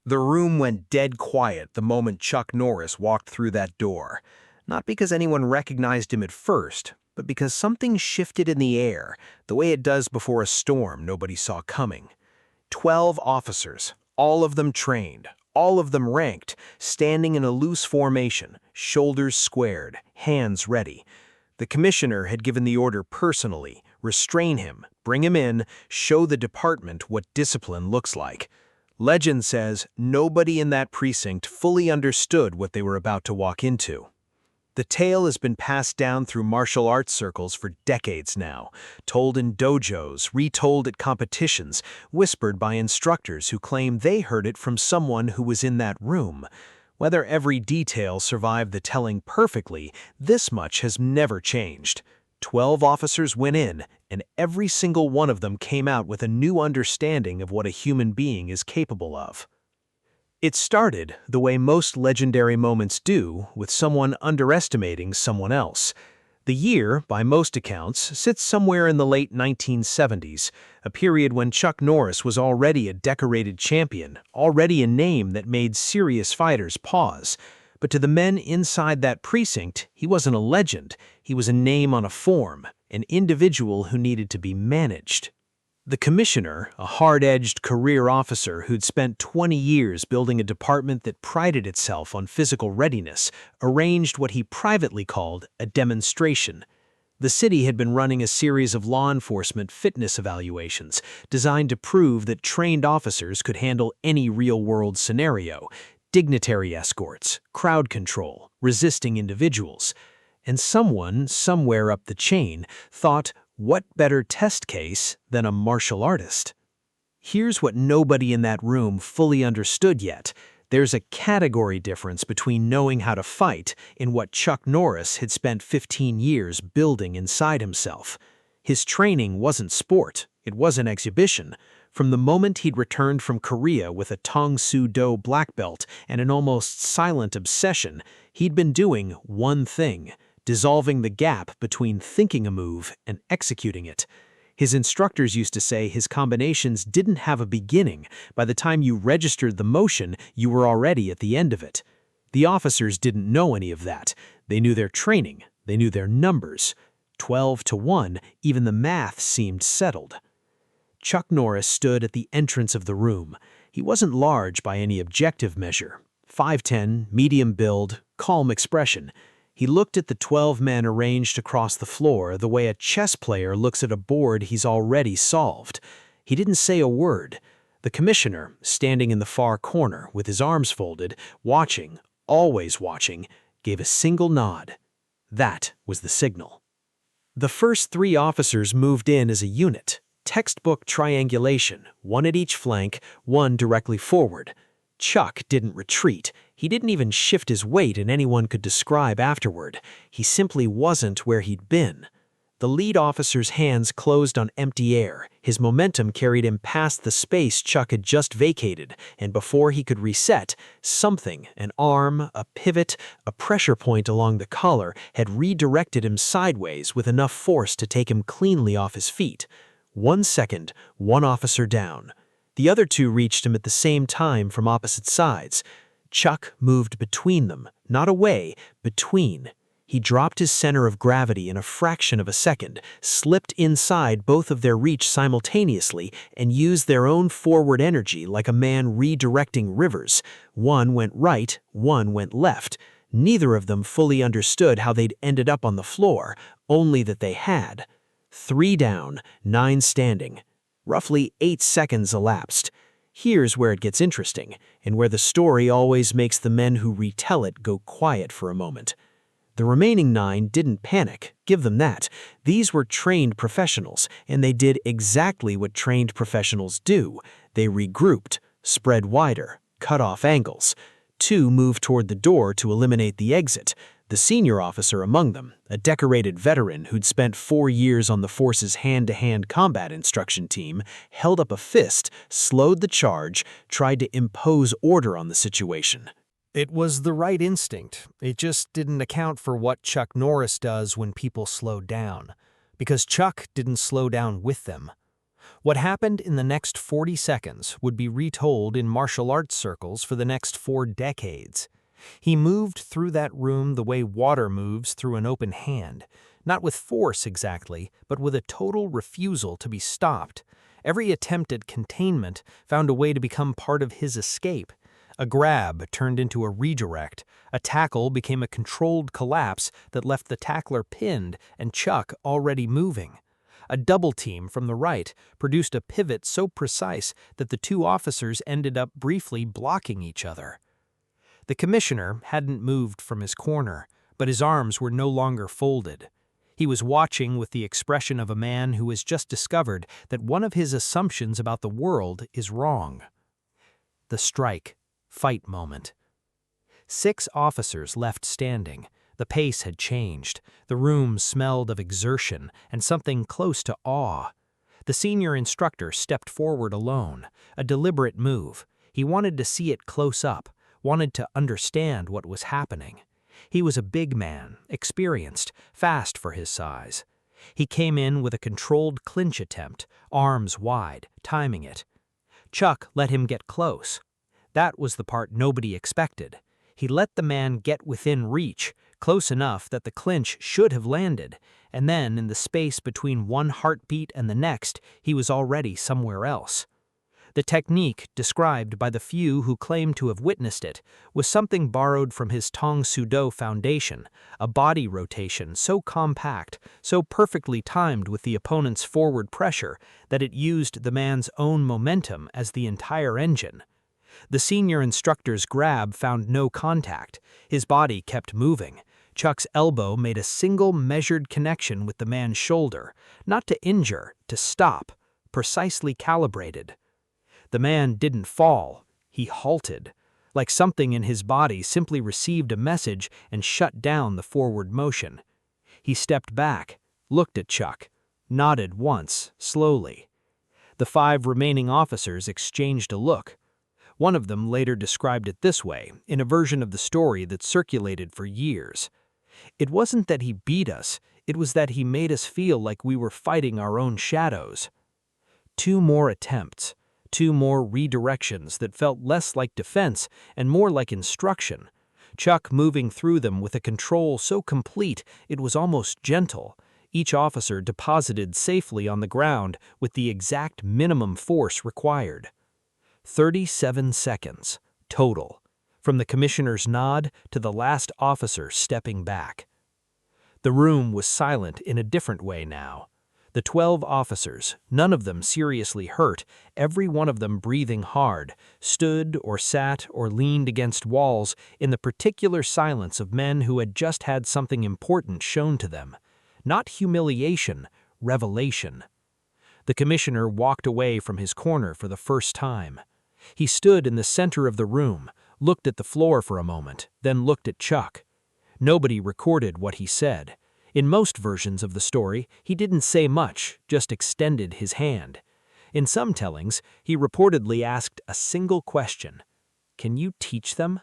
The room went dead quiet the moment Chuck Norris walked through that door, not because anyone recognized him at first, but because something shifted in the air, the way it does before a storm nobody saw coming. 12 officers, all of them trained, all of them ranked, standing in a loose formation, shoulders squared, hands ready. The commissioner had given the order personally: restrain him, bring him in, show the department what discipline looks like. Legend says nobody in that precinct fully understood what they were about to walk into. The tale has been passed down through martial arts circles for decades now, told in dojos, retold at competitions, whispered by instructors who claim they heard it from someone who was in that room. Whether every detail survived the telling perfectly, this much has never changed. 12 officers went in, and every single one of them came out with a new understanding of what a human being is capable of. It started the way most legendary moments do, with someone underestimating someone else. The year, by most accounts, sits somewhere in the late 1970s, a period when Chuck Norris was already a decorated champion, already a name that made serious fighters pause. But to the men inside that precinct, he wasn't a legend. He was a name on a form, an individual who needed to be managed. The commissioner, a hard-edged career officer who'd spent 20 years building a department that prided itself on physical readiness, arranged what he privately called a demonstration. The city had been running a series of law enforcement fitness evaluations designed to prove that trained officers could handle any real-world scenario: dignitary escorts, crowd control, resisting individuals. And someone, somewhere up the chain, thought, what better test case than a martial artist? Here's what nobody in that room fully understood yet. There's a category difference between knowing how to fight and what Chuck Norris had spent 15 years building inside himself. His training wasn't sport, it wasn't exhibition. From the moment he'd returned from Korea with a Tong Soo Do black belt and an almost silent obsession, he'd been doing one thing: dissolving the gap between thinking a move and executing it. His instructors used to say his combinations didn't have a beginning. By the time you registered the motion, you were already at the end of it. The officers didn't know any of that. They knew their training. They knew their numbers. 12 to 1, even the math seemed settled. Chuck Norris stood at the entrance of the room. He wasn't large by any objective measure. 5'10", medium build, calm expression. He looked at the 12 men arranged across the floor the way a chess player looks at a board he's already solved. He didn't say a word. The commissioner, standing in the far corner with his arms folded, watching, always watching, gave a single nod. That was the signal. The first 3 officers moved in as a unit. Textbook triangulation, one at each flank, one directly forward. Chuck didn't retreat. He didn't even shift his weight in any one could describe afterward. He simply wasn't where he'd been. The lead officer's hands closed on empty air. His momentum carried him past the space Chuck had just vacated, and before he could reset, something, an arm, a pivot, a pressure point along the collar, had redirected him sideways with enough force to take him cleanly off his feet. 1 second, one officer down. The other 2 reached him at the same time from opposite sides. Chuck moved between them, not away, between. He dropped his center of gravity in a fraction of a second, slipped inside both of their reach simultaneously, and used their own forward energy like a man redirecting rivers. One went right, one went left. Neither of them fully understood how they'd ended up on the floor, only that they had. 3 down, 9 standing. Roughly 8 seconds elapsed. Here's where it gets interesting, and where the story always makes the men who retell it go quiet for a moment. The remaining 9 didn't panic, give them that. These were trained professionals, and they did exactly what trained professionals do. They regrouped, spread wider, cut off angles. 2 moved toward the door to eliminate the exit. The senior officer among them, a decorated veteran who'd spent 4 years on the force's hand-to-hand combat instruction team, held up a fist, slowed the charge, tried to impose order on the situation. It was the right instinct. It just didn't account for what Chuck Norris does when people slow down. Because Chuck didn't slow down with them. What happened in the next 40 seconds would be retold in martial arts circles for the next 4 decades. He moved through that room the way water moves through an open hand, not with force exactly, but with a total refusal to be stopped. Every attempt at containment found a way to become part of his escape. A grab turned into a redirect. A tackle became a controlled collapse that left the tackler pinned and Chuck already moving. A double team from the right produced a pivot so precise that the two officers ended up briefly blocking each other. The commissioner hadn't moved from his corner, but his arms were no longer folded. He was watching with the expression of a man who has just discovered that one of his assumptions about the world is wrong. The strike, fight moment. 6 officers left standing. The pace had changed. The room smelled of exertion and something close to awe. The senior instructor stepped forward alone, a deliberate move. He wanted to see it close up, wanted to understand what was happening. He was a big man, experienced, fast for his size. He came in with a controlled clinch attempt, arms wide, timing it. Chuck let him get close. That was the part nobody expected. He let the man get within reach, close enough that the clinch should have landed, and then in the space between one heartbeat and the next, he was already somewhere else. The technique, described by the few who claimed to have witnessed it, was something borrowed from his Tong Soo Do foundation, a body rotation so compact, so perfectly timed with the opponent's forward pressure that it used the man's own momentum as the entire engine. The senior instructor's grab found no contact. His body kept moving. Chuck's elbow made a single measured connection with the man's shoulder, not to injure, to stop, precisely calibrated. The man didn't fall, he halted, like something in his body simply received a message and shut down the forward motion. He stepped back, looked at Chuck, nodded once, slowly. The 5 remaining officers exchanged a look. One of them later described it this way, in a version of the story that circulated for years. It wasn't that he beat us, it was that he made us feel like we were fighting our own shadows. 2 more attempts. 2 more redirections that felt less like defense and more like instruction. Chuck moving through them with a control so complete it was almost gentle. Each officer deposited safely on the ground with the exact minimum force required. 37 seconds, total, from the commissioner's nod to the last officer stepping back. The room was silent in a different way now. The 12 officers, none of them seriously hurt, every one of them breathing hard, stood or sat or leaned against walls in the particular silence of men who had just had something important shown to them. Not humiliation, revelation. The commissioner walked away from his corner for the first time. He stood in the center of the room, looked at the floor for a moment, then looked at Chuck. Nobody recorded what he said. In most versions of the story, he didn't say much, just extended his hand. In some tellings, he reportedly asked a single question. "Can you teach them?"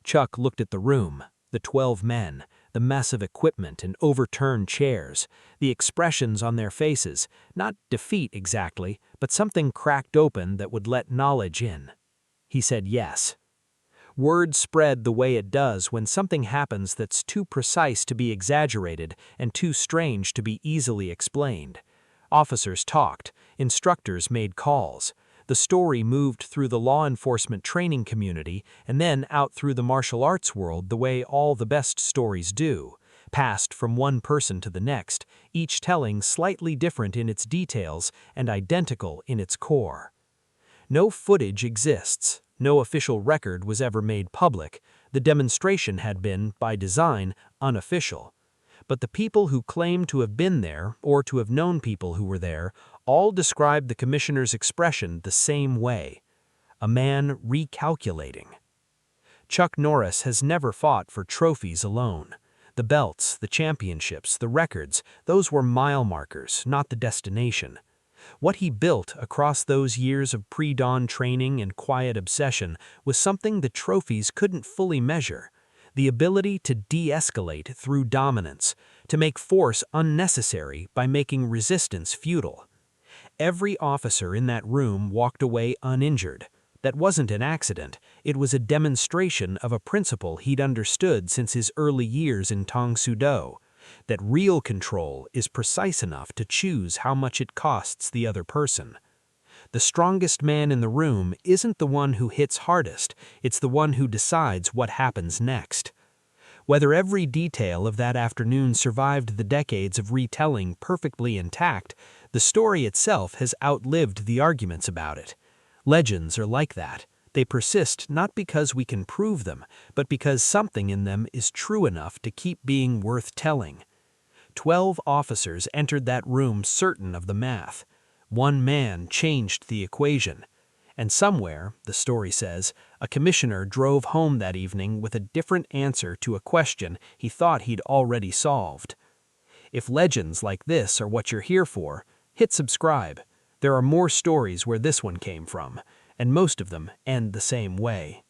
Chuck looked at the room, the 12 men, the massive equipment and overturned chairs, the expressions on their faces, not defeat exactly, but something cracked open that would let knowledge in. He said yes. Word spread the way it does when something happens that's too precise to be exaggerated and too strange to be easily explained. Officers talked, instructors made calls. The story moved through the law enforcement training community and then out through the martial arts world the way all the best stories do, passed from one person to the next, each telling slightly different in its details and identical in its core. No footage exists. No official record was ever made public. The demonstration had been, by design, unofficial. But the people who claimed to have been there, or to have known people who were there, all described the commissioner's expression the same way. A man recalculating. Chuck Norris has never fought for trophies alone. The belts, the championships, the records, those were mile markers, not the destination. What he built across those years of pre-dawn training and quiet obsession was something the trophies couldn't fully measure. The ability to de-escalate through dominance, to make force unnecessary by making resistance futile. Every officer in that room walked away uninjured. That wasn't an accident, it was a demonstration of a principle he'd understood since his early years in Tong Soo-do, that real control is precise enough to choose how much it costs the other person. The strongest man in the room isn't the one who hits hardest, it's the one who decides what happens next. Whether every detail of that afternoon survived the decades of retelling perfectly intact, the story itself has outlived the arguments about it. Legends are like that. They persist not because we can prove them, but because something in them is true enough to keep being worth telling. 12 officers entered that room certain of the math. One man changed the equation. And somewhere, the story says, a commissioner drove home that evening with a different answer to a question he thought he'd already solved. If legends like this are what you're here for, hit subscribe. There are more stories where this one came from, and most of them end the same way.